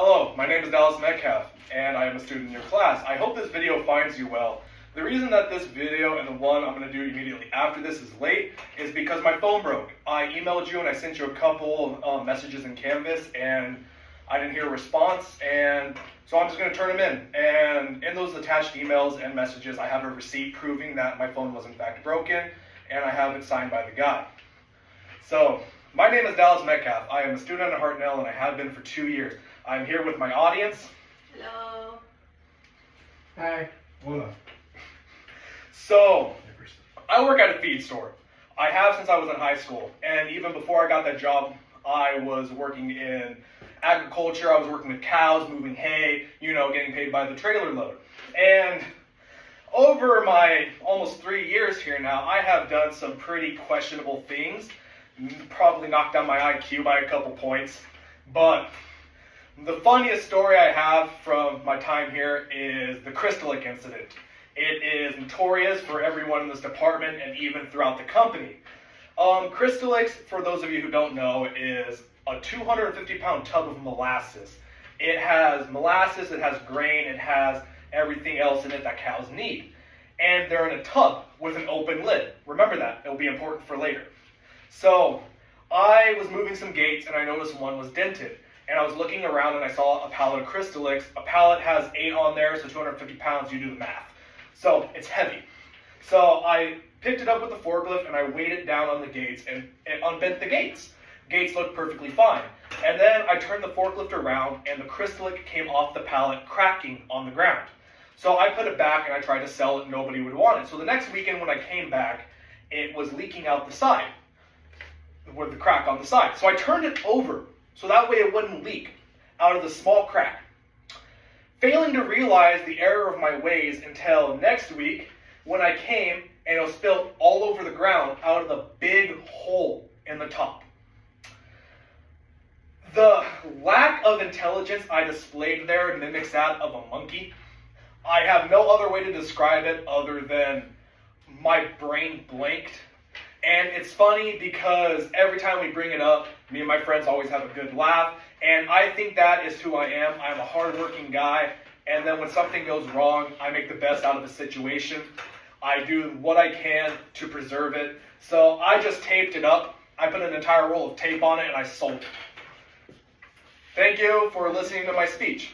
Hello, my name is Dallas Metcalf, and I am a student in your class. I hope this video finds you well. The reason that this video and the one I'm going to do immediately after this is late is because my phone broke. I emailed you and I sent you a couple messages in Canvas, and I didn't hear a response, and so I'm just going to turn them in. And in those attached emails and messages, I have a receipt proving that my phone was in fact broken, and I have it signed by the guy. So, my name is Dallas Metcalf. I am a student at Hartnell, and I have been for 2 years. I'm here with my audience. Hello. Hi. Hola. So, I work at a feed store. I have since I was in high school, and even before I got that job, I was working in agriculture. I was working with cows, moving hay, getting paid by the trailer load. And over my almost 3 years here now, I have done some pretty questionable things. Probably knocked down my IQ by a couple points. But the funniest story I have from my time here is the Crystallic incident. It is notorious for everyone in this department and even throughout the company. Crystallics, for those of you who don't know, is a 250-pound tub of molasses. It has molasses, it has grain, it has everything else in it that cows need. And they're in a tub with an open lid. Remember that, it'll be important for later. So, I was moving some gates and I noticed one was dented. And I was looking around and I saw a pallet of Crystallics. A pallet has 8 on there, so 250 pounds, you do the math. So, it's heavy. So, I picked it up with the forklift and I weighed it down on the gates and it unbent the gates. Gates looked perfectly fine. And then I turned the forklift around and the Crystallic came off the pallet cracking on the ground. So I put it back and I tried to sell it, nobody would want it. So the next weekend when I came back, it was leaking out the side, with the crack on the side. So I turned it over, so that way it wouldn't leak out of the small crack. Failing to realize the error of my ways until next week when I came and it was spilled all over the ground out of the big hole in the top. The lack of intelligence I displayed there mimics that of a monkey. I have no other way to describe it other than my brain blanked. And it's funny because every time we bring it up, me and my friends always have a good laugh. And I think that is who I am. I'm a hardworking guy. And then when something goes wrong, I make the best out of the situation. I do what I can to preserve it. So I just taped it up. I put an entire roll of tape on it and I sold it. Thank you for listening to my speech.